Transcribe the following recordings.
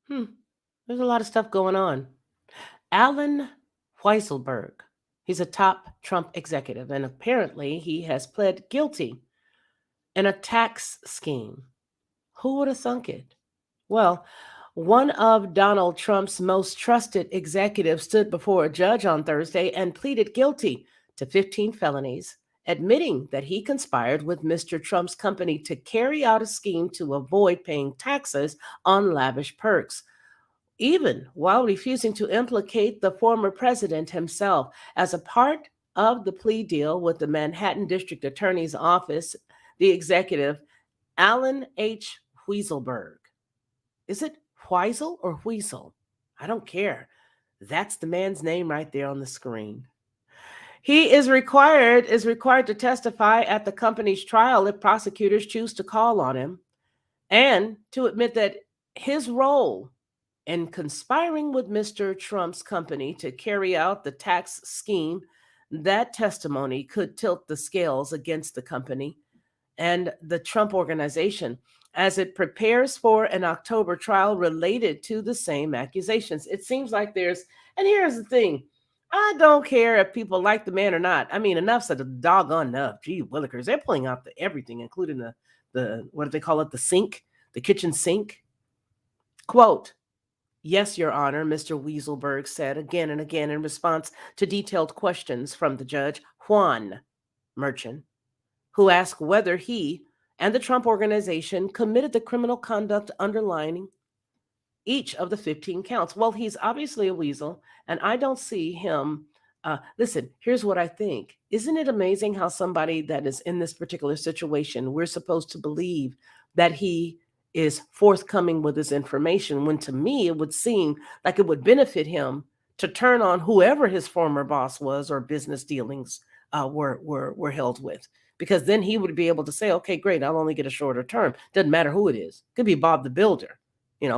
Hmm. There's a lot of stuff going on. Alan Weisselberg. He's a top Trump executive, and apparently he has pled guilty in a tax scheme. Who would have thunk it? Well, one of Donald Trump's most trusted executives stood before a judge on Thursday and pleaded guilty to 15 felonies, admitting that he conspired with Mr. Trump's company to carry out a scheme to avoid paying taxes on lavish perks, even while refusing to implicate the former president himself. As a part of the plea deal with the Manhattan District Attorney's Office, the executive, Alan H. Weaselberg. Is it Weisel or Weasel? I don't care. That's the man's name right there on the screen. He is required to testify at the company's trial if prosecutors choose to call on him, and to admit that his role in conspiring with Mr. Trump's company to carry out the tax scheme, that testimony could tilt the scales against the company and the Trump organization as it prepares for an October trial related to the same accusations. It seems like and here's the thing, I don't care if people like the man or not. I mean, enough's a doggone enough. Gee willikers, they're pulling out everything, including what do they call it, the sink, the kitchen sink. Quote, "Yes, Your Honor," Mr. Weaselberg said again and again in response to detailed questions from the judge, Juan Merchant, who asked whether he and the Trump organization committed the criminal conduct underlying each of the 15 counts. Well, he's obviously a weasel, and I don't see him. Listen, here's what I think. Isn't it amazing how somebody that is in this particular situation, we're supposed to believe that he is forthcoming with his information, when to me it would seem like it would benefit him to turn on whoever his former boss was or business dealings were held with, because then he would be able to say, okay, great, I'll only get a shorter term. Doesn't matter who it is. Could be Bob the Builder,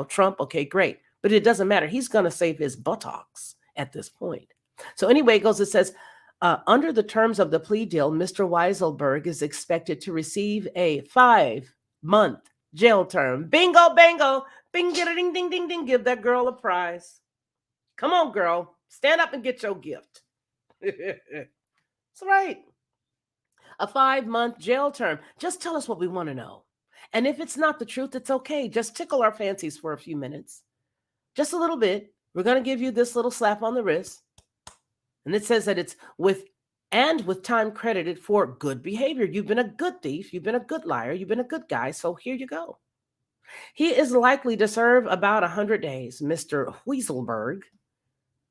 Trump, okay, great. But it doesn't matter. He's going to save his buttocks at this point. So anyway, it says, under the terms of the plea deal, Mr. Weiselberg is expected to receive a 5-month jail term. Bingo, bango, bing, ding, ding, ding, ding. Give that girl a prize. Come on, girl. Stand up and get your gift. That's right. A 5-month jail term. Just tell us what we want to know. And if it's not the truth, it's okay. Just tickle our fancies for a few minutes. Just a little bit. We're going to give you this little slap on the wrist. And it says that it's with time credited for good behavior. You've been a good thief. You've been a good liar. You've been a good guy. So here you go. He is likely to serve about 100 days. Mr. Weaselberg,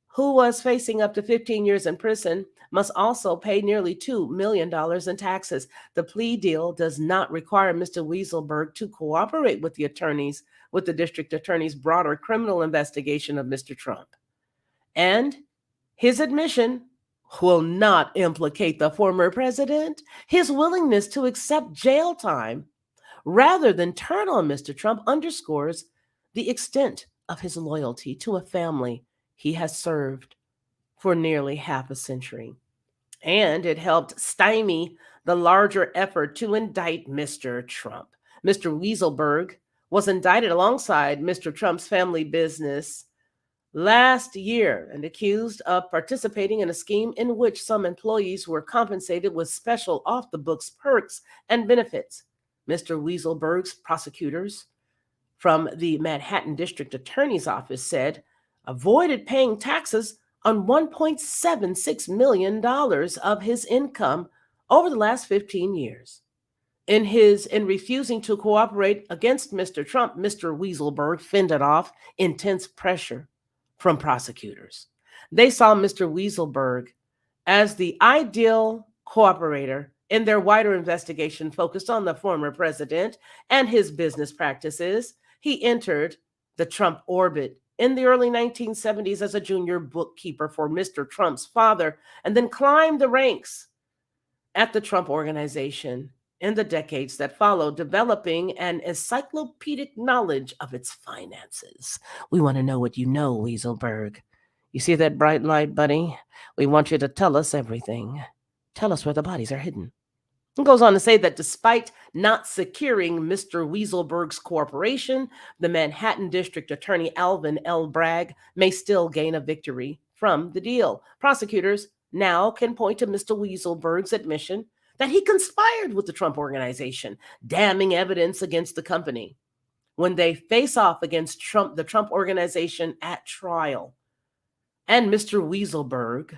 who was facing up to 15 years in prison, must also pay nearly $2 million in taxes. The plea deal does not require Mr. Weaselberg to cooperate with the district attorney's broader criminal investigation of Mr. Trump. And his admission will not implicate the former president. His willingness to accept jail time rather than turn on Mr. Trump underscores the extent of his loyalty to a family he has served for nearly half a century. And it helped stymie the larger effort to indict Mr. Trump. Mr. Weaselberg was indicted alongside Mr. Trump's family business last year and accused of participating in a scheme in which some employees were compensated with special off-the-books perks and benefits. Mr. Weaselberg's prosecutors from the Manhattan District Attorney's Office said avoided paying taxes on $1.76 million of his income over the last 15 years. In refusing to cooperate against Mr. Trump, Mr. Weaselberg fended off intense pressure from prosecutors. They saw Mr. Weaselberg as the ideal cooperator in their wider investigation focused on the former president and his business practices. He entered the Trump orbit in the early 1970s as a junior bookkeeper for Mr. Trump's father, and then climbed the ranks at the Trump organization in the decades that followed, developing an encyclopedic knowledge of its finances. We want to know what you know, Weaselberg. You see that bright light, buddy? We want you to tell us everything. Tell us where the bodies are hidden. It goes on to say that despite not securing Mr. Weaselberg's cooperation, the Manhattan District Attorney Alvin L. Bragg may still gain a victory from the deal. Prosecutors now can point to Mr. Weaselberg's admission that he conspired with the Trump organization, damning evidence against the company when they face off against the Trump organization at trial. And Mr. Weaselberg,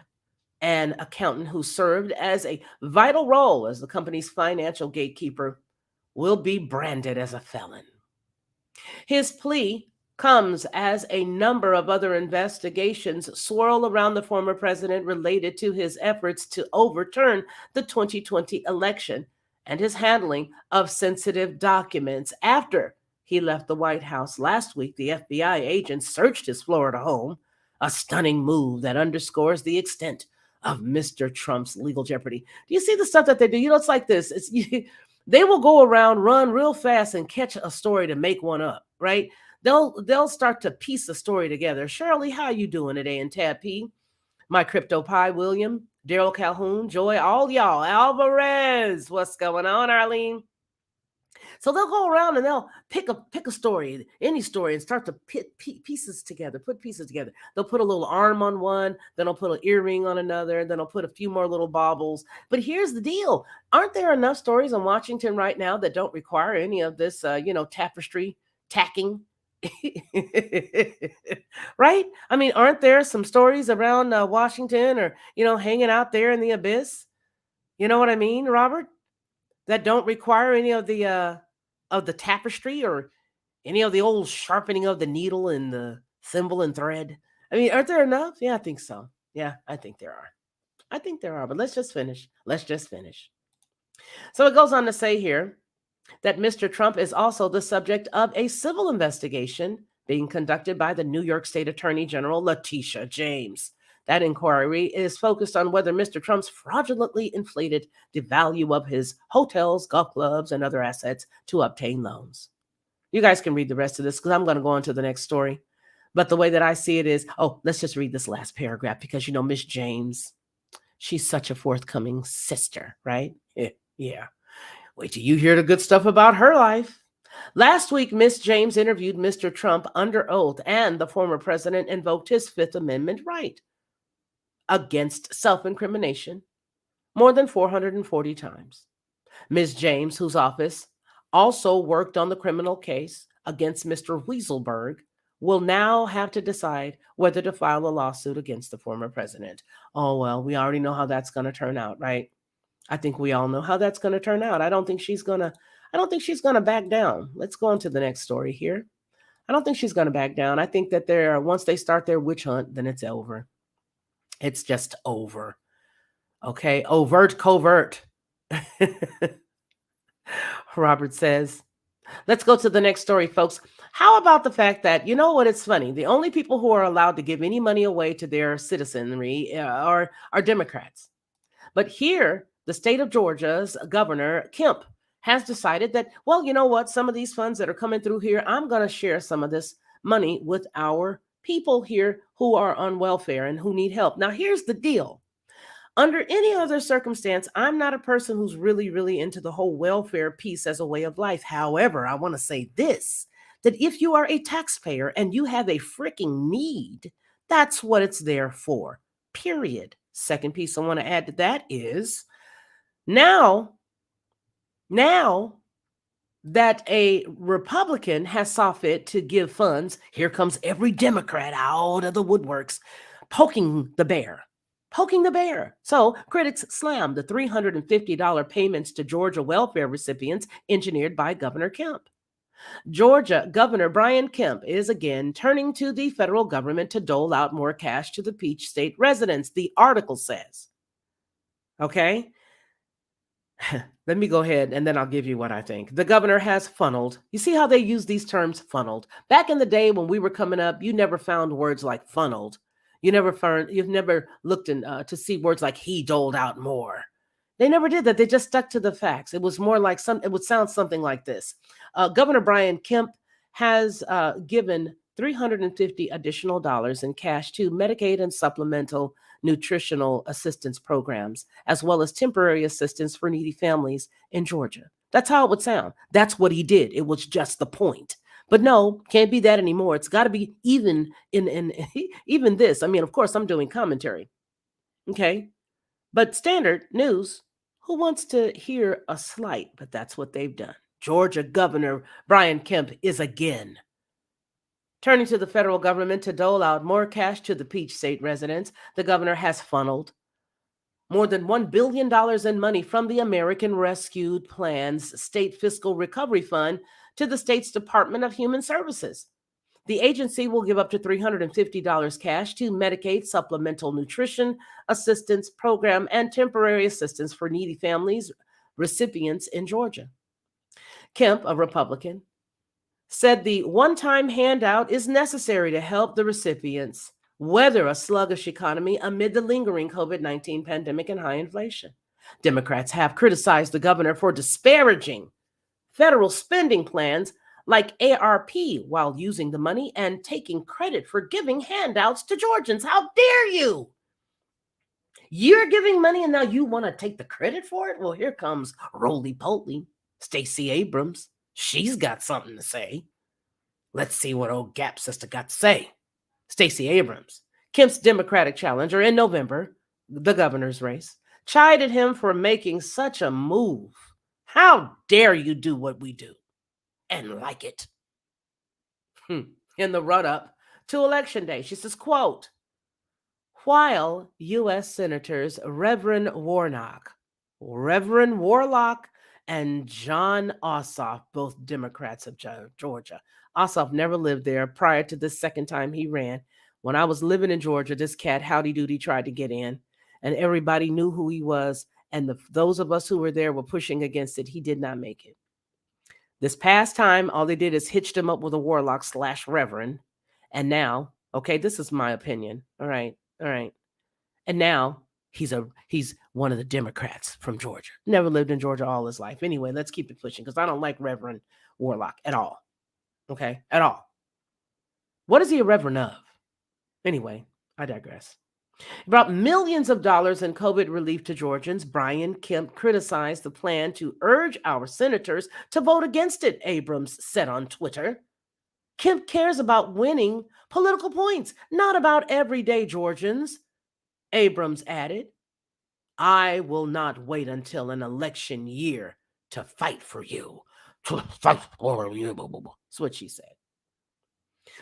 an accountant who served as a vital role as the company's financial gatekeeper, will be branded as a felon. His plea comes as a number of other investigations swirl around the former president related to his efforts to overturn the 2020 election and his handling of sensitive documents. After he left the White House last week, the FBI agents searched his Florida home, a stunning move that underscores the extent of Mr. Trump's legal jeopardy. Do you see the stuff that they do? It's like this. They will go around, run real fast, and catch a story to make one up, right? They'll start to piece the story together. Shirley, how you doing today? And Tab P, my crypto pie, William, Daryl Calhoun, Joy, all y'all, Alvarez, what's going on, Arlene? So they'll go around and they'll pick a story, any story, and start to put pieces together. They'll put a little arm on one, then they'll put an earring on another, then they'll put a few more little baubles. But here's the deal: aren't there enough stories in Washington right now that don't require any of this, tapestry tacking? Right? I mean, aren't there some stories around Washington or hanging out there in the abyss? You know what I mean, Robert? That don't require any of the tapestry or any of the old sharpening of the needle and the thimble and thread. I mean, aren't there enough? Yeah, I think so. Yeah, I think there are. But let's just finish. So it goes on to say here that Mr. Trump is also the subject of a civil investigation being conducted by the New York State Attorney General Letitia James. That inquiry is focused on whether Mr. Trump's fraudulently inflated the value of his hotels, golf clubs, and other assets to obtain loans. You guys can read the rest of this because I'm going to go on to the next story. But the way that I see it is, let's just read this last paragraph because, Miss James, she's such a forthcoming sister, right? Yeah. Wait till you hear the good stuff about her life. Last week, Miss James interviewed Mr. Trump under oath, and the former president invoked his Fifth Amendment right against self-incrimination more than 440 times. Ms. James, whose office also worked on the criminal case against Mr. Weaselberg, will now have to decide whether to file a lawsuit against the former president. Oh, well, we already know how that's going to turn out, right? I think we all know how that's going to turn out. I don't think she's going to back down. Let's go on to the next story here. I don't think she's going to back down. I think that once they start their witch hunt, then it's over. It's just over. Okay, overt, covert. Robert says. Let's go to the next story, folks. How about the fact that, it's funny. The only people who are allowed to give any money away to their citizenry are Democrats. But here, the state of Georgia's governor, Kemp, has decided that, well, you know what? Some of these funds that are coming through here, I'm going to share some of this money with our people here who are on welfare and who need help. Now, here's the deal. Under any other circumstance, I'm not a person who's really, really into the whole welfare piece as a way of life. However, I want to say this, that if you are a taxpayer and you have a freaking need, that's what it's there for, period. Second piece I want to add to that is now that a Republican has saw fit to give funds, here comes every Democrat out of the woodworks, poking the bear. So critics slammed the $350 payments to Georgia welfare recipients engineered by Governor Kemp. Georgia Governor Brian Kemp is again turning to the federal government to dole out more cash to the Peach State residents, the article says. Okay? Let me go ahead and then I'll give you what I think. The governor has funneled. You see how they use these terms, funneled? Back in the day when we were coming up, you never found words like funneled. You've never looked to see words like he doled out more. They never did that. They just stuck to the facts. It was more like it would sound something like this. Governor Brian Kemp has given $350 additional dollars in cash to Medicaid and supplemental nutritional assistance programs, as well as temporary assistance for needy families in Georgia. That's how it would sound. That's what he did. It was just the point. But no, can't be that anymore. It's got to be even in even this. I mean, of course, I'm doing commentary. Okay. But standard news, who wants to hear a slight? But that's what they've done. Georgia Governor Brian Kemp is again turning to the federal government to dole out more cash to the Peach State residents. The governor has funneled more than $1 billion in money from the American Rescue Plan's State Fiscal Recovery Fund to the state's Department of Human Services. The agency will give up to $350 cash to Medicaid supplemental nutrition assistance program and temporary assistance for needy families recipients in Georgia. Kemp, a Republican, said the one-time handout is necessary to help the recipients weather a sluggish economy amid the lingering COVID-19 pandemic and high inflation. Democrats have criticized the governor for disparaging federal spending plans like ARP while using the money and taking credit for giving handouts to Georgians. How dare you? You're giving money and now you want to take the credit for it? Well, here comes roly-poly, Stacey Abrams. She's got something to say. Let's see what old Gap Sister got to say. Stacey Abrams, Kemp's Democratic challenger in November, the governor's race, chided him for making such a move. How dare you do what we do and like it? In the run-up to Election Day, she says, quote, while U.S. Senators Reverend Warnock, and John Ossoff, both Democrats of Georgia. Ossoff never lived there prior to the second time he ran. When I was living in Georgia, this cat, Howdy Doody, tried to get in, and everybody knew who he was, and those of us who were there were pushing against it. He did not make it. This past time, all they did is hitched him up with a warlock / reverend, and now, okay, this is my opinion, all right, and now he's one of the Democrats from Georgia. Never lived in Georgia all his life. Anyway, let's keep it pushing because I don't like Reverend Warlock at all. Okay, at all. What is he a reverend of? Anyway, I digress. He brought millions of dollars in COVID relief to Georgians. Brian Kemp criticized the plan to urge our senators to vote against it, Abrams said on Twitter. Kemp cares about winning political points, not about everyday Georgians. Abrams added, I will not wait until an election year to fight for you. To fight for you. That's what she said.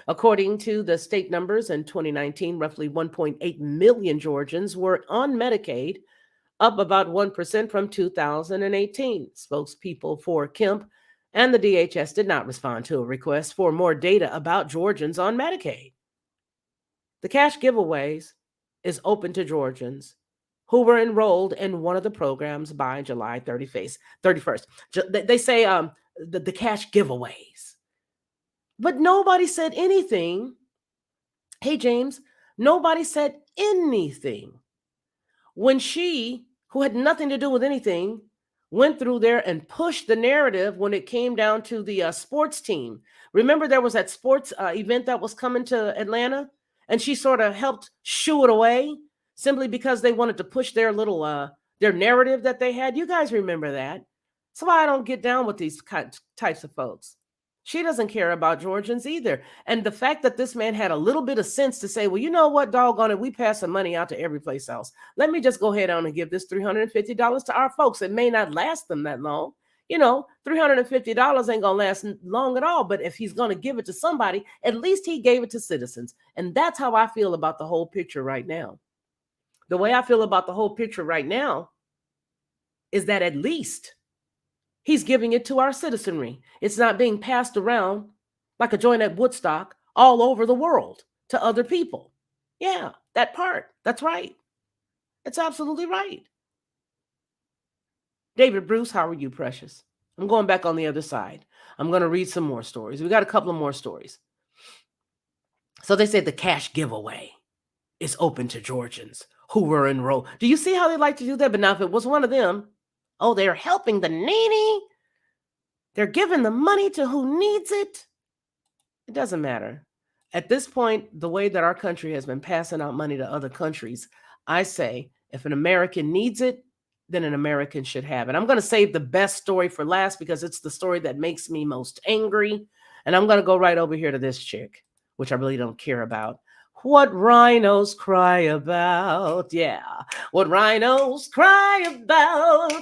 According to the state numbers in 2019, roughly 1.8 million Georgians were on Medicaid, up about 1% from 2018. Spokespeople for Kemp and the DHS did not respond to a request for more data about Georgians on Medicaid. The cash giveaways is open to Georgians who were enrolled in one of the programs by July 31st. They say the cash giveaways. But nobody said anything. Hey, James, nobody said anything when she, who had nothing to do with anything, went through there and pushed the narrative when it came down to the sports team. Remember there was that sports event that was coming to Atlanta? And she sort of helped shoo it away simply because they wanted to push their little their narrative that they had. You guys remember that. That's why I don't get down with these types of folks. She doesn't care about Georgians either. And the fact that this man had a little bit of sense to say, well, you know what, doggone it, we pass some money out to every place else. Let me just go ahead on and give this $350 to our folks. It may not last them that long. You know, $350 ain't going to last long at all. But if he's going to give it to somebody, at least he gave it to citizens. And that's how I feel about the whole picture right now. The way I feel about the whole picture right now is that at least he's giving it to our citizenry. It's not being passed around like a joint at Woodstock all over the world to other people. Yeah, that part. That's right. It's absolutely right. David Bruce, how are you, precious? I'm going back on the other side. I'm going to read some more stories. We got a couple of more stories. So they said the cash giveaway is open to Georgians who were enrolled. Do you see how they like to do that? But now if it was one of them, oh, they're helping the needy. They're giving the money to who needs it. It doesn't matter. At this point, the way that our country has been passing out money to other countries, I say if an American needs it, then an American should have it. I'm going to save the best story for last because it's the story that makes me most angry. And I'm going to go right over here to this chick, which I really don't care about. What rhinos cry about. Yeah. What rhinos cry about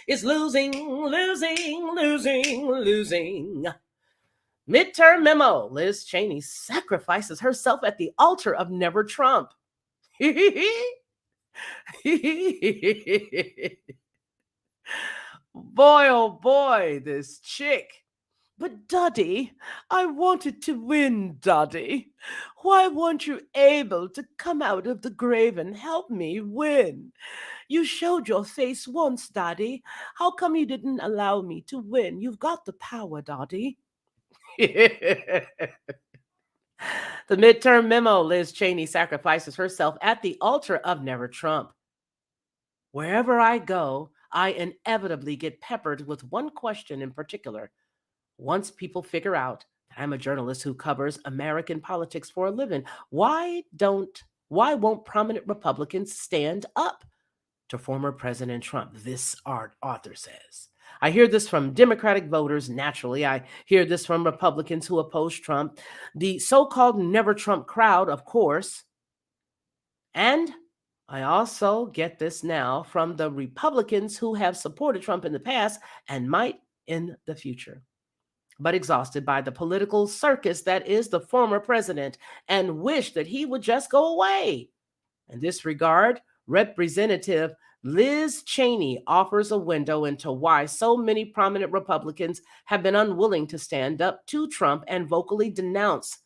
is losing, losing, losing, losing. Midterm memo. Liz Cheney sacrifices herself at the altar of Never Trump. Boy, oh boy, this chick. But Daddy, I wanted to win, Daddy. Why weren't you able to come out of the grave and help me win? You showed your face once, Daddy. How come you didn't allow me to win? You've got the power, Daddy. The midterm memo. Liz Cheney sacrifices herself at the altar of Never Trump. Wherever I go, I inevitably get peppered with one question in particular. Once people figure out that I'm a journalist who covers American politics for a living, why won't prominent Republicans stand up to former President Trump? This art author says. I hear this from Democratic voters naturally. I hear this from Republicans who oppose Trump, the so-called Never Trump crowd, of course, and I also get this now from the Republicans who have supported Trump in the past and might in the future, but exhausted by the political circus that is the former president and wish that he would just go away. In this regard, Representative Liz Cheney offers a window into why so many prominent Republicans have been unwilling to stand up to Trump and vocally denounce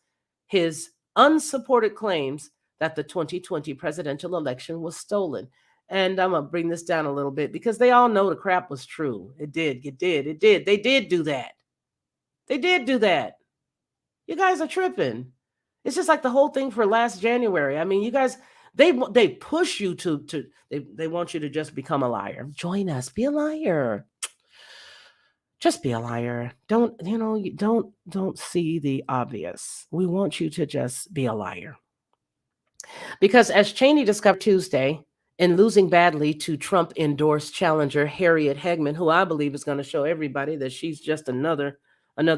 his unsupported claims that the 2020 presidential election was stolen. And I'm going to bring this down a little bit because they all know the crap was true. It did. It did. It did. They did do that. They did do that. You guys are tripping. It's just like the whole thing for last January. I mean, you guys, they push you to they want you to just become a liar. Join us. Be a liar. Just be a liar. Don't see the obvious. We want you to just be a liar. Because as Cheney discovered Tuesday, in losing badly to Trump endorsed challenger Harriet Hagman, who I believe is going to show everybody that she's just another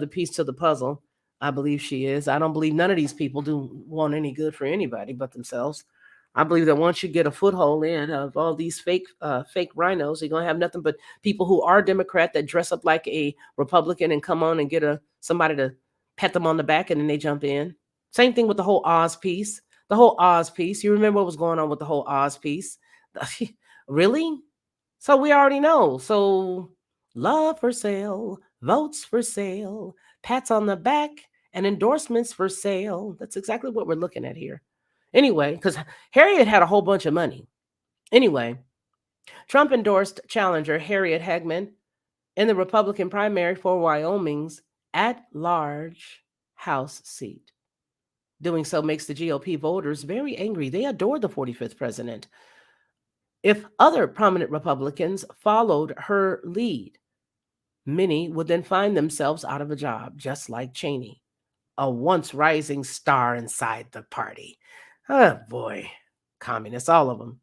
piece to the puzzle. I believe she is. I don't believe none of these people do want any good for anybody but themselves. I believe that once you get a foothold in of all these fake rhinos, you're gonna have nothing but people who are Democrat that dress up like a Republican and come on and get somebody to pat them on the back and then they jump in. Same thing with the whole Oz piece. The whole Oz piece. You remember what was going on with the whole Oz piece? Really? So we already know. So love for sale, votes for sale, pats on the back, and endorsements for sale. That's exactly what we're looking at here. Anyway, because Harriet had a whole bunch of money. Anyway, Trump endorsed challenger Harriet Hagman in the Republican primary for Wyoming's at-large House seat. Doing so makes the GOP voters very angry. They adore the 45th president. If other prominent Republicans followed her lead, many would then find themselves out of a job, just like Cheney, a once rising star inside the party. Oh boy, communists, all of them.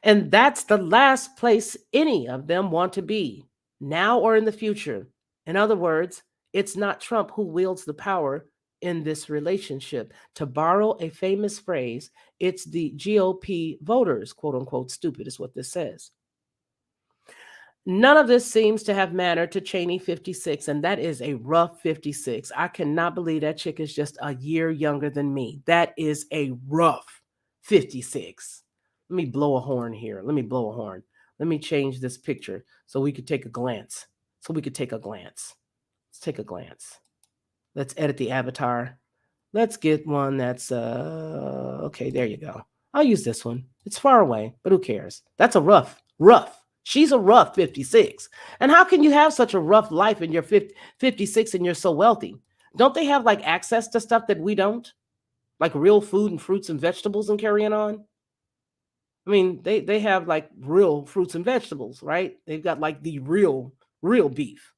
And that's the last place any of them want to be, now or in the future. In other words, it's not Trump who wields the power in this relationship. To borrow a famous phrase, it's the GOP voters, quote unquote, stupid is what this says. None of this seems to have mattered to Cheney 56, and that is a rough 56. I cannot believe that chick is just a year younger than me. That is a rough 56. Let me blow a horn here. Let me blow a horn. Let me change this picture so we could take a glance. Let's take a glance. Let's edit the avatar. Let's get one that's, okay, there you go. I'll use this one. It's far away, but who cares? That's a rough. She's a rough 56. And how can you have such a rough life and you're 56 and you're so wealthy? Don't they have like access to stuff that we don't? Like real food and fruits and vegetables and carrying on? I mean, they have like real fruits and vegetables, right? They've got like the real beef.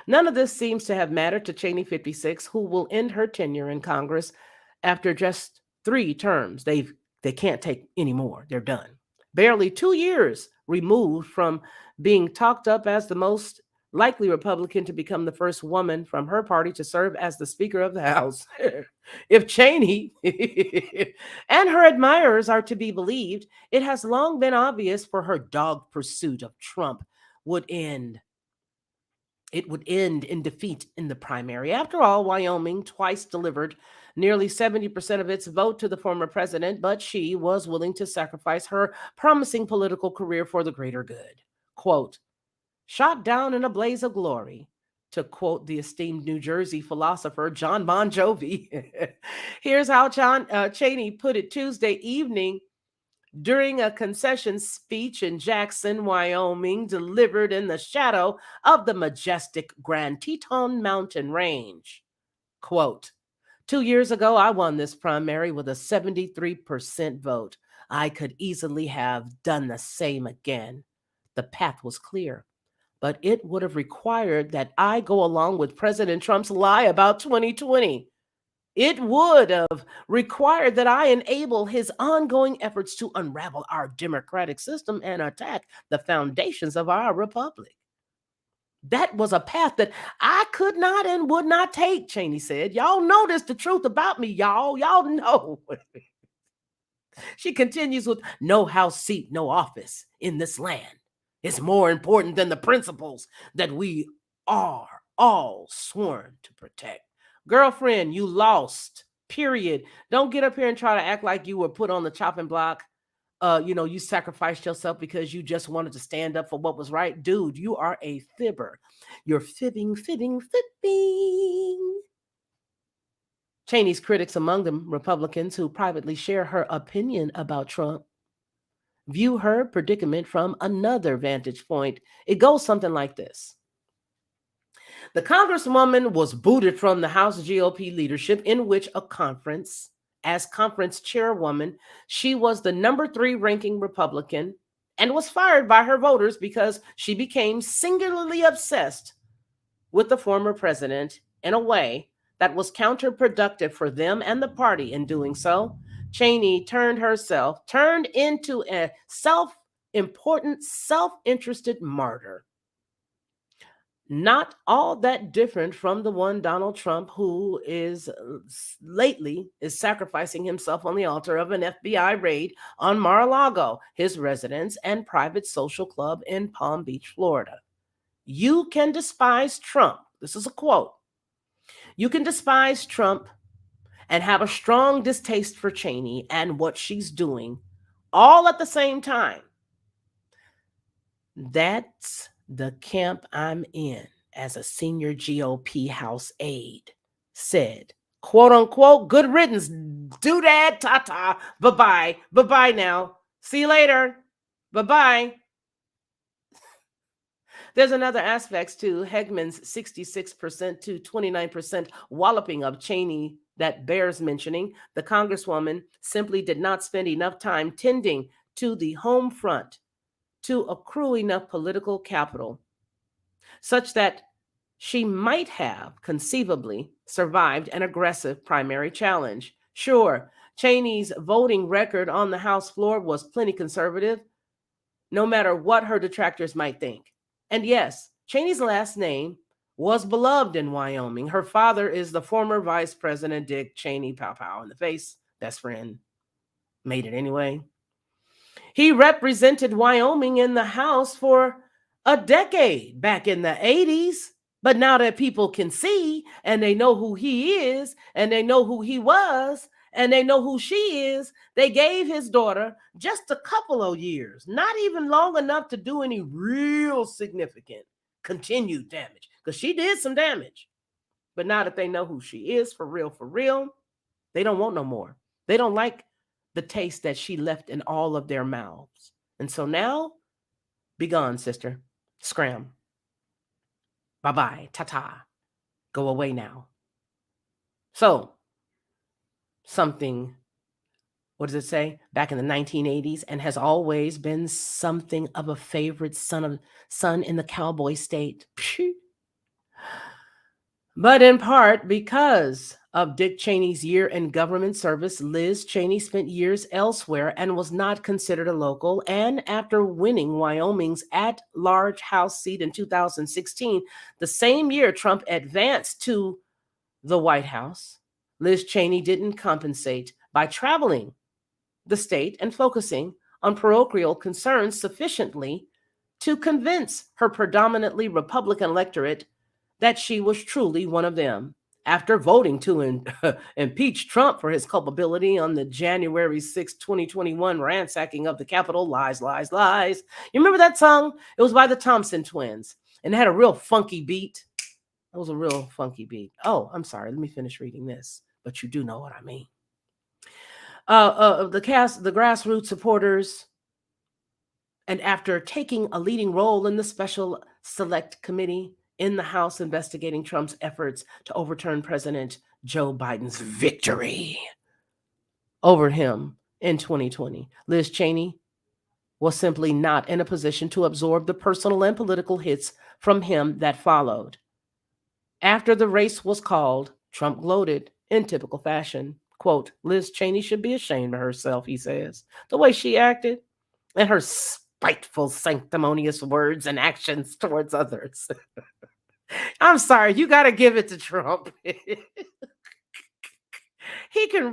None of this seems to have mattered to Cheney 56, who will end her tenure in Congress after just 3 terms. They can't take any more. They're done. Barely 2 years removed from being talked up as the most likely Republican to become the first woman from her party to serve as the Speaker of the House. If Cheney and her admirers are to be believed, it has long been obvious for her dog pursuit of Trump would end it would end in defeat in the primary. After all, Wyoming twice delivered nearly 70% of its vote to the former president, but she was willing to sacrifice her promising political career for the greater good. Quote, shot down in a blaze of glory, to quote the esteemed New Jersey philosopher John Bon Jovi. Here's how Cheney put it Tuesday evening during a concession speech in Jackson, Wyoming, delivered in the shadow of the majestic Grand Teton mountain range. Quote, 2 years ago, I won this primary with a 73% vote. I could easily have done the same again. The path was clear, but it would have required that I go along with President Trump's lie about 2020. It would have required that I enable his ongoing efforts to unravel our democratic system and attack the foundations of our republic. That was a path that I could not and would not take, Cheney said. Y'all know this the truth about me, y'all. Y'all know. She continues with no house seat, no office in this land. It's more important than the principles that we are all sworn to protect. Girlfriend, you lost. Period. Don't get up here and try to act like you were put on the chopping block. You sacrificed yourself because you just wanted to stand up for what was right. Dude, you are a fibber. You're fibbing, fibbing, fibbing. Cheney's critics, among them Republicans who privately share her opinion about Trump, view her predicament from another vantage point. It goes something like this. The Congresswoman was booted from the House GOP leadership, in which as conference chairwoman, she was the number 3 ranking Republican and was fired by her voters because she became singularly obsessed with the former president in a way that was counterproductive for them and the party. In doing so, Cheney turned into a self-important, self-interested martyr. Not all that different from the one Donald Trump, who is lately is sacrificing himself on the altar of an FBI raid on Mar-a-Lago, his residence and private social club in Palm Beach, Florida. You can despise Trump. This is a quote. You can despise Trump and have a strong distaste for Cheney and what she's doing all at the same time. That's the camp I'm in as a senior GOP House aide said, quote unquote, good riddance, doodad, ta-ta, bye-bye, bye-bye now. See you later, bye-bye. There's another aspect to Hegman's 66% to 29% walloping of Cheney that bears mentioning. The Congresswoman simply did not spend enough time tending to the home front to accrue enough political capital such that she might have conceivably survived an aggressive primary challenge. Sure, Cheney's voting record on the House floor was plenty conservative, no matter what her detractors might think. And yes, Cheney's last name was beloved in Wyoming. Her father is the former Vice President Dick Cheney, pow pow in the face, best friend. Made it anyway. He represented Wyoming in the House for a decade back in the 80s. But now that people can see and they know who he is and they know who he was and they know who she is, they gave his daughter just a couple of years, not even long enough to do any real significant continued damage, because she did some damage. But now that they know who she is for real, they don't want no more. They don't like the taste that she left in all of their mouths. And so now, be gone, sister. Scram. Bye-bye. Ta-ta. Go away now. So, something, what does it say? Back in the 1980s, and has always been something of a favorite son in the cowboy state. But in part because of Dick Cheney's year in government service, Liz Cheney spent years elsewhere and was not considered a local. And after winning Wyoming's at large House seat in 2016, the same year Trump advanced to the White House, Liz Cheney didn't compensate by traveling the state and focusing on parochial concerns sufficiently to convince her predominantly Republican electorate that she was truly one of them. After voting to impeach Trump for his culpability on the January 6, 2021 ransacking of the Capitol, lies, lies, lies. You remember that song? It was by the Thompson twins and it had a real funky beat. It was a real funky beat. Oh, I'm sorry. Let me finish reading this, but you do know what I mean. The grassroots supporters, and after taking a leading role in the special select committee in the House investigating Trump's efforts to overturn President Joe Biden's victory over him in 2020, Liz Cheney was simply not in a position to absorb the personal and political hits from him that followed. After the race was called, Trump gloated in typical fashion. Quote, Liz Cheney should be ashamed of herself, he says. The way she acted and her spiteful, sanctimonious words and actions towards others. I'm sorry, you got to give it to Trump. he can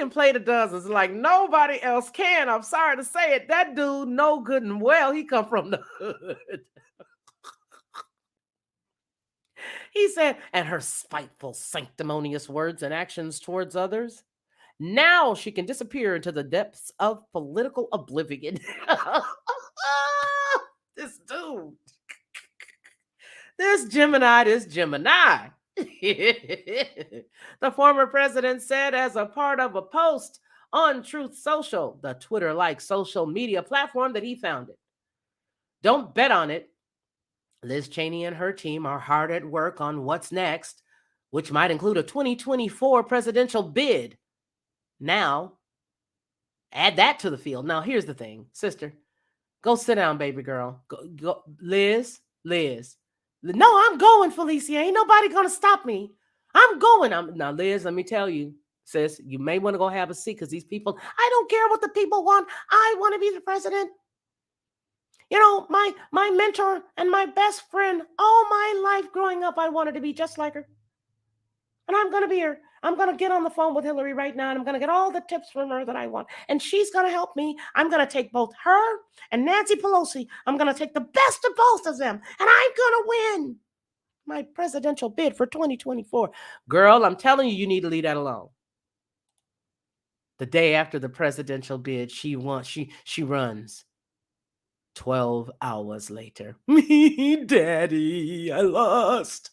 play the dozens like nobody else can. I'm sorry to say it. That dude, no good and well, he come from the hood. He said, and her spiteful, sanctimonious words and actions towards others. Now she can disappear into the depths of political oblivion. This dude. This Gemini. The former president said as a part of a post on Truth Social, the Twitter like social media platform that he founded. Don't bet on it. Liz Cheney and her team are hard at work on what's next, which might include a 2024 presidential bid. Now, add that to the field. Now, here's the thing, sister. Go sit down, baby girl. Go. Liz. No, I'm going, Felicia. Ain't nobody going to stop me. I'm going. Now, Liz, let me tell you, sis, you may want to go have a seat because these people, I don't care what the people want. I want to be the president. You know, my mentor and my best friend, all my life growing up, I wanted to be just like her. And I'm going to be her. I'm going to get on the phone with Hillary right now, and I'm going to get all the tips from her that I want. And she's going to help me. I'm going to take both her and Nancy Pelosi. I'm going to take the best of both of them, and I'm going to win my presidential bid for 2024. Girl, I'm telling you, you need to leave that alone. The day after the presidential bid, she runs. 12 hours later. Me, daddy, I lost.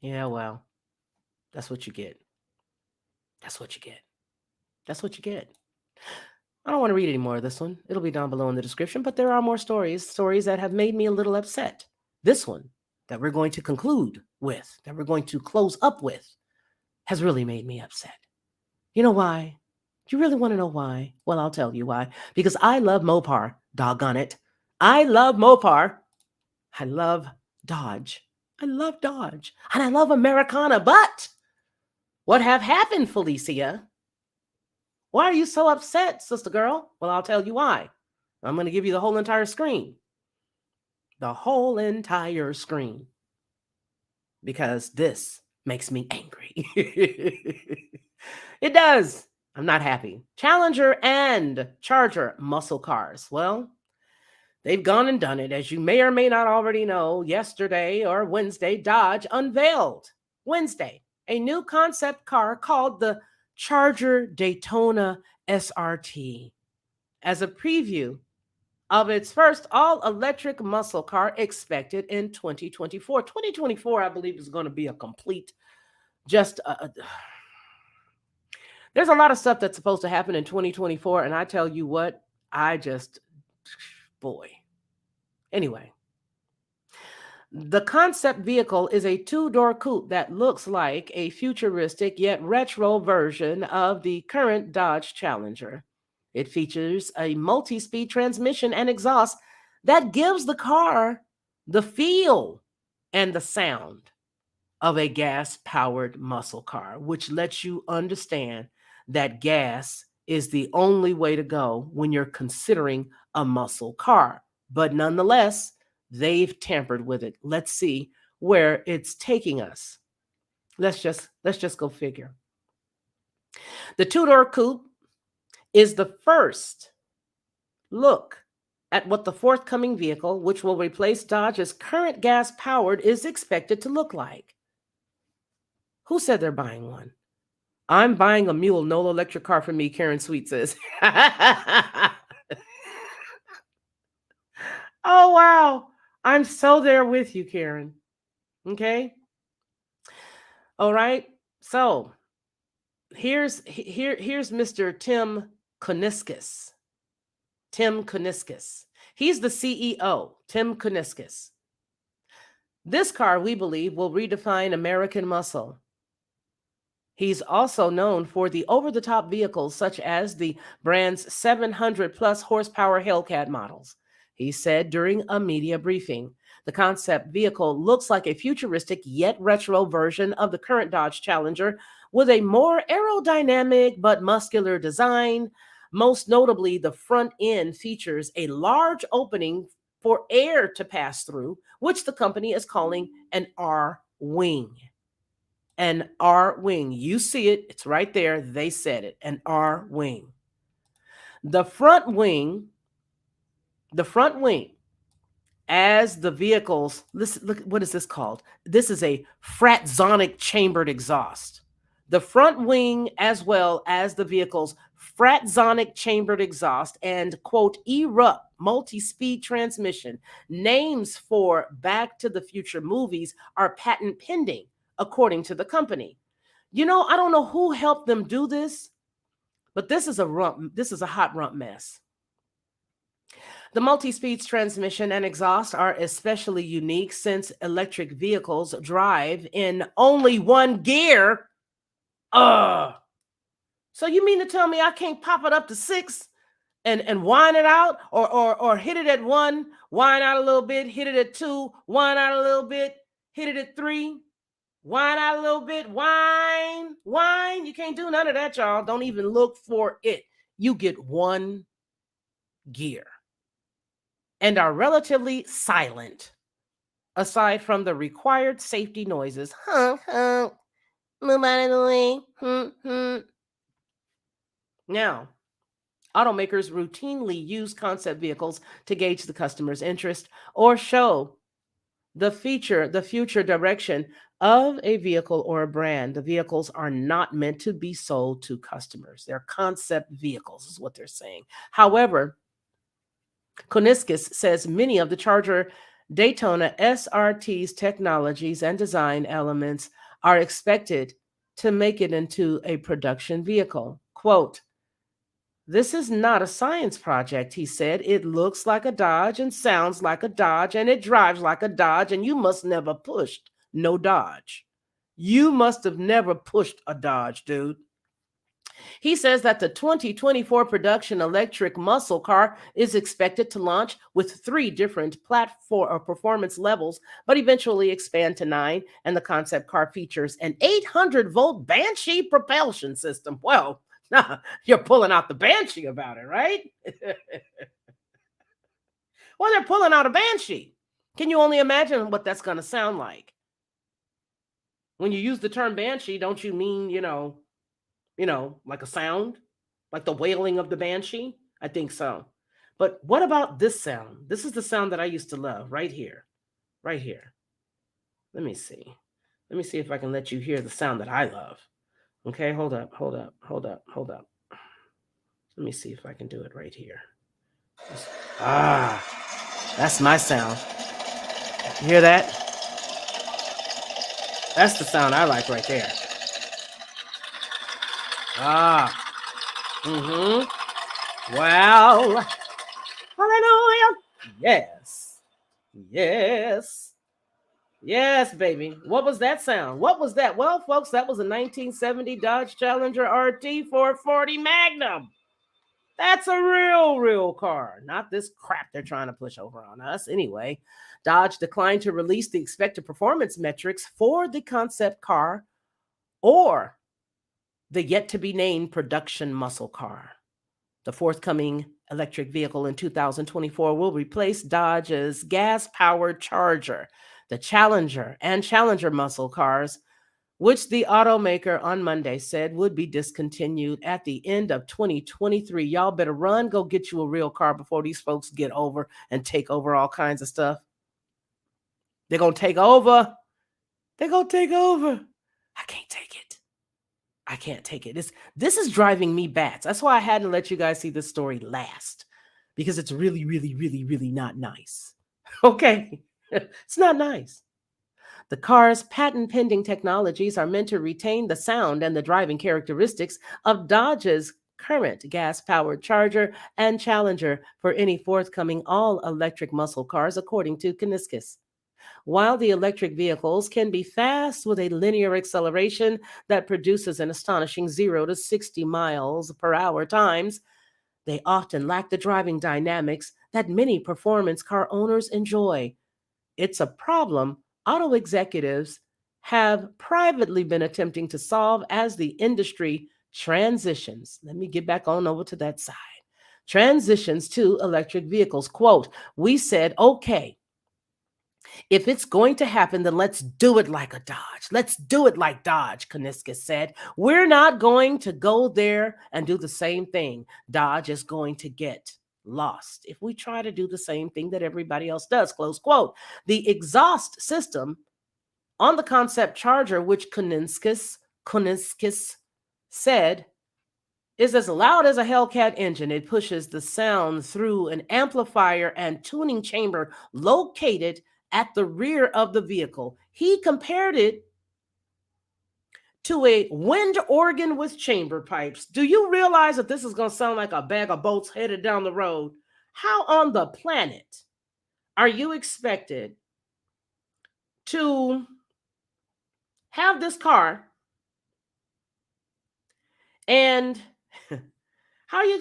Yeah, well, that's what you get. That's what you get. That's what you get. I don't want to read any more of this one. It'll be down below in the description, but there are more stories that have made me a little upset. This one that we're going to conclude with, that we're going to close up with, has really made me upset. You know why? Do you really want to know why? Well, I'll tell you why. Because I love Mopar, doggone it. I love Mopar. I love Dodge. And I love Americana. But what have happened, Felicia? Why are you so upset, sister girl? Well, I'll tell you why. I'm going to give you the whole entire screen. The whole entire screen. Because this makes me angry. It does. I'm not happy. Challenger and Charger muscle cars. Well, they've gone and done it. As you may or may not already know, yesterday or Wednesday, Dodge unveiled a new concept car called the Charger Daytona SRT as a preview of its first all-electric muscle car expected in 2024. 2024, I believe, is going to be a complete, there's a lot of stuff that's supposed to happen in 2024, and I tell you what, boy. Anyway, the concept vehicle is a two-door coupe that looks like a futuristic yet retro version of the current Dodge Challenger. It features a multi-speed transmission and exhaust that gives the car the feel and the sound of a gas powered muscle car, which lets you understand that gas is the only way to go when you're considering a muscle car. But nonetheless, they've tampered with it. Let's see where it's taking us. Let's just go figure. The two-door coupe is the first look at what the forthcoming vehicle, which will replace Dodge's current gas powered, is expected to look like. Who said they're buying one? I'm buying a mule, no electric car for me, Karen Sweet says. Oh, wow. I'm so there with you, Karen. Okay. All right. So here's Mr. Tim Kuniskis. Tim Kuniskis. He's the CEO, Tim Kuniskis. This car, we believe, will redefine American muscle. He's also known for the over-the-top vehicles such as the brand's 700-plus horsepower Hellcat models. He said during a media briefing, the concept vehicle looks like a futuristic yet retro version of the current Dodge Challenger with a more aerodynamic but muscular design. Most notably, the front end features a large opening for air to pass through, which the company is calling an R-wing. An R-wing. You see it. It's right there. They said it. An R-wing. The front wing, as the vehicles, listen, look, what is this called? This is a fratzonic chambered exhaust. The front wing, as well as the vehicle's fratzonic chambered exhaust and, quote, erupt multi-speed transmission, names for Back to the Future movies, are patent pending, according to the company. You know, I don't know who helped them do this, but this is a hot rump mess. The multi-speed transmission and exhaust are especially unique since electric vehicles drive in only one gear. So you mean to tell me I can't pop it up to 6 and whine it out, or hit it at 1, whine out a little bit, hit it at 2, whine out a little bit, hit it at 3, whine out a little bit, whine. You can't do none of that, y'all. Don't even look for it. You get one gear and are relatively silent, aside from the required safety noises. Honk, honk, move out of the way. Now, automakers routinely use concept vehicles to gauge the customer's interest or show the future direction of a vehicle or a brand. The vehicles are not meant to be sold to customers. They're concept vehicles, is what they're saying. However, Kuniskis says many of the Charger Daytona SRT's technologies and design elements are expected to make it into a production vehicle. Quote, "This is not a science project," he said. "It looks like a Dodge and sounds like a Dodge and it drives like a Dodge, and you must never pushed no Dodge. You must have never pushed a Dodge, dude." He says that the 2024 production electric muscle car is expected to launch with 3 different platform or performance levels, but eventually expand to 9. And the concept car features an 800-volt Banshee propulsion system. Well, you're pulling out the Banshee about it, right? Well, they're pulling out a Banshee. Can you only imagine what that's going to sound like? When you use the term Banshee, don't you mean, like a sound? Like the wailing of the Banshee? I think so. But what about this sound? This is the sound that I used to love right here. Right here. Let me see. Let me see if I can let you hear the sound that I love. Okay, hold up. Let me see if I can do it right here. That's my sound. You hear that? That's the sound I like right there. Well, hallelujah. Yes, baby. What was that sound? What was that? Well, folks, that was a 1970 Dodge Challenger RT 440 Magnum. That's a real car, not this crap they're trying to push over on us. Anyway, Dodge declined to release the expected performance metrics for the concept car or the yet to be named production muscle car. The forthcoming electric vehicle in 2024 will replace Dodge's gas powered Charger, the Challenger, and Challenger muscle cars, which the automaker on Monday said would be discontinued at the end of 2023. Y'all better run, go get you a real car before these folks get over and take over all kinds of stuff. They're going to take over. They're going to take over. I can't take it. I can't take it. This is driving me bats. That's why I had to let you guys see this story last because it's really not nice. Okay. It's not nice. The car's patent pending technologies are meant to retain the sound and the driving characteristics of Dodge's current gas powered Charger and Challenger for any forthcoming all electric muscle cars, according to Kaniskus. While the electric vehicles can be fast with a linear acceleration that produces an astonishing 0 to 60 miles per hour times, they often lack the driving dynamics that many performance car owners enjoy. It's a problem auto executives have privately been attempting to solve as the industry transitions. Let me get back on over to that side. Transitions to electric vehicles. Quote, we said, okay, if it's going to happen, then let's do it like a Dodge. Let's do it like Dodge, Kaniska said. We're not going to go there and do the same thing. Dodge is going to get lost if we try to do the same thing that everybody else does, close quote. The exhaust system on the concept Charger, which Kuniskis said is as loud as a Hellcat engine. It pushes the sound through an amplifier and tuning chamber located at the rear of the vehicle. He compared it to a wind organ with chamber pipes. Do you realize that this is going to sound like a bag of bolts headed down the road? How on the planet are you expected to have this car and how you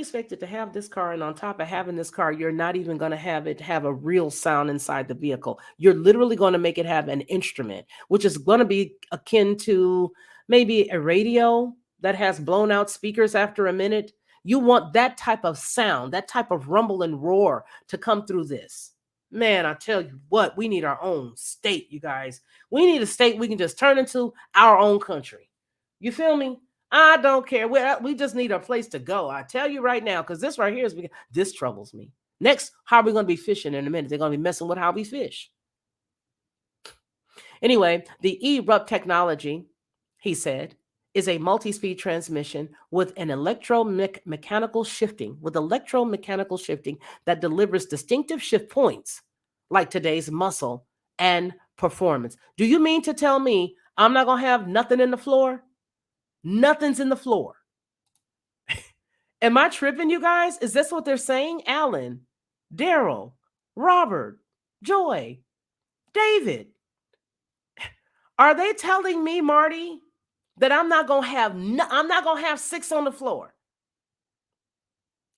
expected to have this car, and on top of having this car, you're not even going to have it have a real sound inside the vehicle. You're literally going to make it have an instrument, which is going to be akin to maybe a radio that has blown out speakers after a minute. You want that type of sound, that type of rumble and roar to come through this. Man, I tell you what, we need our own state, you guys. We need a state we can just turn into our own country. You feel me? I don't care. We just need a place to go. I tell you right now, because this right here this troubles me. Next, how are we going to be fishing in a minute? They're going to be messing with how we fish. Anyway, the eRupt technology, he said, is a multi-speed transmission with an electromechanical shifting that delivers distinctive shift points like today's muscle and performance. Do you mean to tell me I'm not going to have nothing in the floor? Nothing's in the floor. Am I tripping, you guys? Is this what they're saying? Alan, Daryl, Robert, Joy, David. Are they telling me, Marty, that I'm not gonna have six on the floor?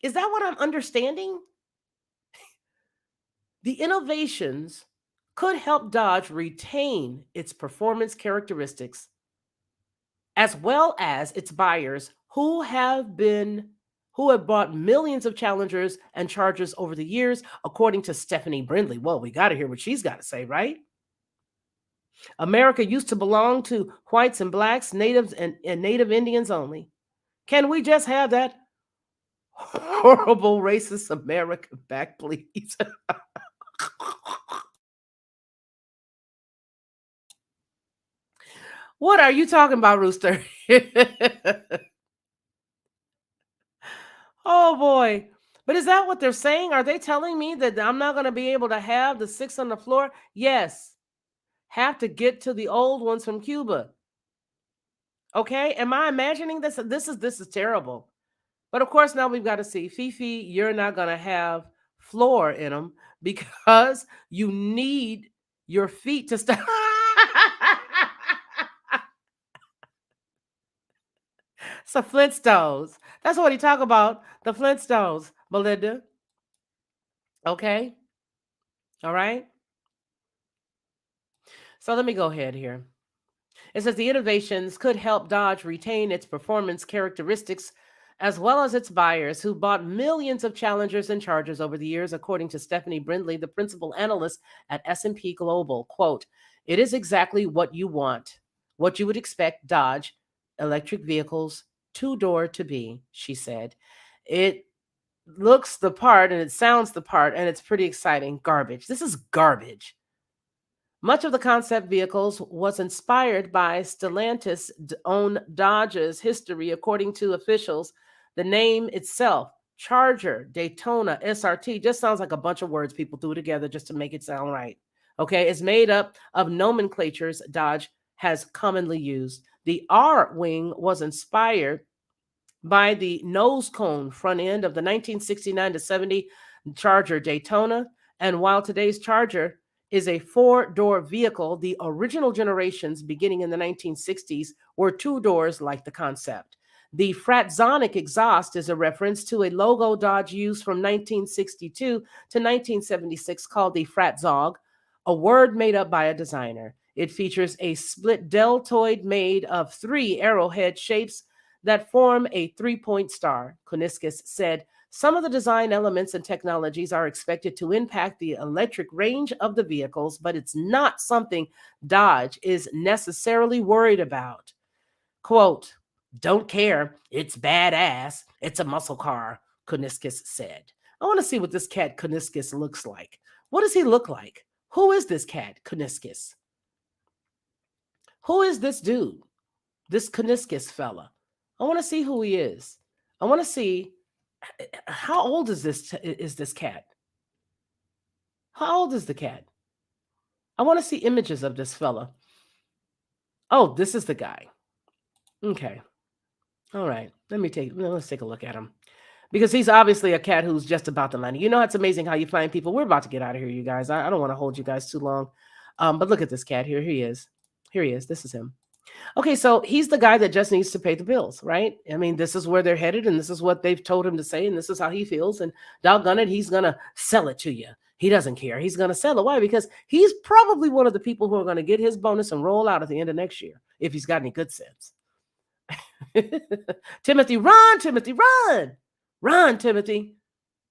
Is that what I'm understanding? The innovations could help Dodge retain its performance characteristics as well as its buyers who have bought millions of Challengers and Chargers over the years, according to Stephanie Brindley. Well, we got to hear what she's got to say, right? America used to belong to whites and blacks, natives and native Indians only. Can we just have that horrible racist America back, please? What are you talking about, Rooster? Oh boy. But is that what they're saying? Are they telling me that I'm not going to be able to have the six on the floor? Yes. Have to get to the old ones from Cuba. Okay? Am I imagining this? This is terrible. But of course, now we've got to see. Fifi, you're not going to have floor in them because you need your feet to stop. It's the Flintstones. That's what he talk about. The Flintstones, Belinda. Okay. All right. So let me go ahead here. It says the innovations could help Dodge retain its performance characteristics as well as its buyers who bought millions of Challengers and Chargers over the years, according to Stephanie Brindley, the principal analyst at S&P Global. Quote, "It is exactly what you want, what you would expect Dodge electric vehicles two-door to be," she said. "It looks the part and it sounds the part and it's pretty exciting. Garbage. This is garbage." Much of the concept vehicles was inspired by Stellantis' own Dodge's history, according to officials. The name itself, Charger, Daytona, SRT, just sounds like a bunch of words people threw together just to make it sound right. Okay, it's made up of nomenclatures Dodge has commonly used. The R Wing was inspired by the nose cone front end of the 1969 to 70 Charger Daytona. And while today's Charger is a four-door vehicle, the original generations beginning in the 1960s were two doors like the concept. The Fratzonic exhaust is a reference to a logo Dodge used from 1962 to 1976 called the Fratzog, a word made up by a designer. It features a split deltoid made of three arrowhead shapes that form a three-point star. Kuniskis said some of the design elements and technologies are expected to impact the electric range of the vehicles, but it's not something Dodge is necessarily worried about. Quote, "Don't care. It's badass. It's a muscle car," Kuniskis said. I want to see what this cat Kuniskis looks like. What does he look like? Who is this cat Kuniskis? Who is this dude? This Kuniskis fella. I want to see who he is. I want to see how old is this cat? How old is the cat? I want to see images of this fella. Oh, this is the guy. Okay. All right. Let's take a look at him. Because he's obviously a cat who's just about to land. You know, it's amazing how you find people. We're about to get out of here, you guys. I don't want to hold you guys too long. But look at this cat here. Here he is. Here he is. This is him. Okay, so he's the guy that just needs to pay the bills, right? I mean, this is where they're headed, and this is what they've told him to say, and this is how he feels. And doggone it, he's gonna sell it to you. He doesn't care. He's gonna sell it. Why? Because he's probably one of the people who are gonna get his bonus and roll out at the end of next year if he's got any good sense. Timothy, run, Timothy, run, run, Timothy.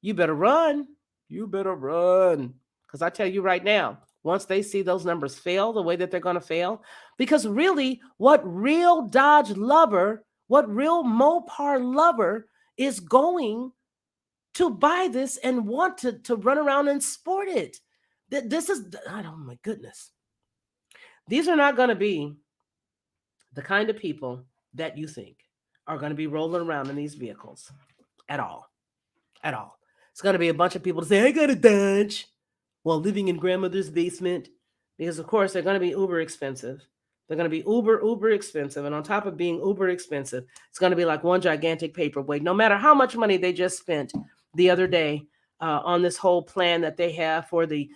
You better run. You better run. Because I tell you right now, once they see those numbers fail the way that they're going to fail, because really, what real Dodge lover, what real Mopar lover is going to buy this and want to run around and sport it? This is, oh my goodness. These are not going to be the kind of people that you think are going to be rolling around in these vehicles at all. At all. It's going to be a bunch of people to say, "I got a Dodge," while living in grandmother's basement, because of course they're going to be uber expensive. They're going to be uber expensive, and on top of being uber expensive, it's going to be like one gigantic paperweight. No matter how much money they just spent the other day on this whole plan that they have for the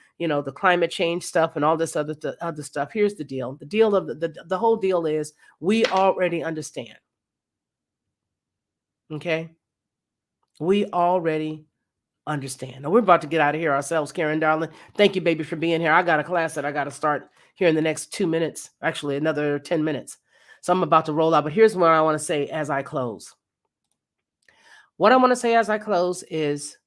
climate change stuff and all this other stuff. Here's the deal. The deal of the whole deal is we already understand. Okay, we already understand. Now we're about to get out of here ourselves, Karen, darling. Thank you, baby, for being here. I got a class that I got to start here in the next 2 minutes, actually another 10 minutes. So I'm about to roll out. But here's what I want to say as I close. What I want to say as I close is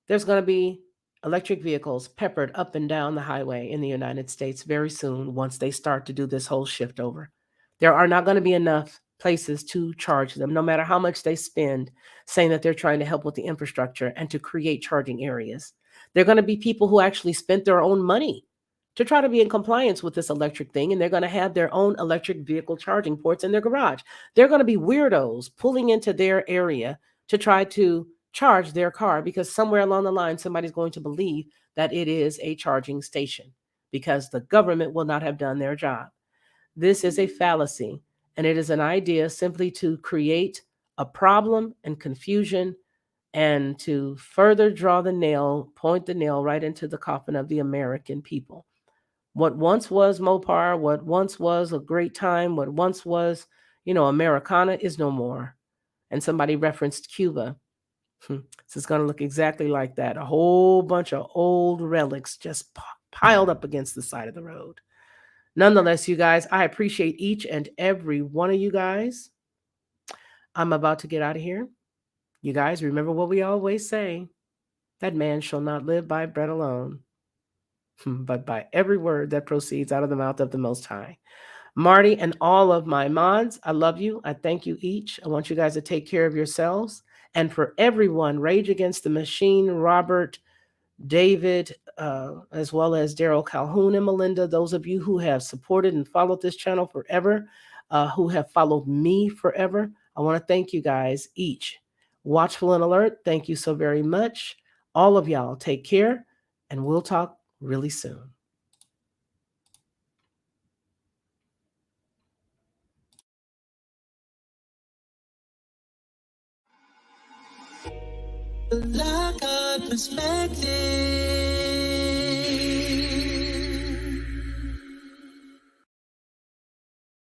there's going to be electric vehicles peppered up and down the highway in the United States very soon once they start to do this whole shift over. There are not going to be enough places to charge them, no matter how much they spend saying that they're trying to help with the infrastructure and to create charging areas. There are going to be people who actually spent their own money to try to be in compliance with this electric thing, and they're going to have their own electric vehicle charging ports in their garage. They're going to be weirdos pulling into their area to try to charge their car because somewhere along the line, somebody's going to believe that it is a charging station because the government will not have done their job. This is a fallacy, and it is an idea simply to create a problem and confusion and to further point the nail right into the coffin of the American people. What once was Mopar, what once was a great time, what once was, Americana is no more. And somebody referenced Cuba. This is going to look exactly like that. A whole bunch of old relics just piled up against the side of the road. Nonetheless, you guys, I appreciate each and every one of you guys. I'm about to get out of here. You guys, remember what we always say: that man shall not live by bread alone, but by every word that proceeds out of the mouth of the Most High. Marty and all of my mods, I love you. I thank you each. I want you guys to take care of yourselves. And for everyone, Rage Against the Machine, Robert, David, as well as Daryl Calhoun and Melinda, those of you who have supported and followed this channel forever, who have followed me forever, I want to thank you guys each. Watchful and alert, thank you so very much. All of y'all, take care, and we'll talk really soon. The Lockhart Perspective.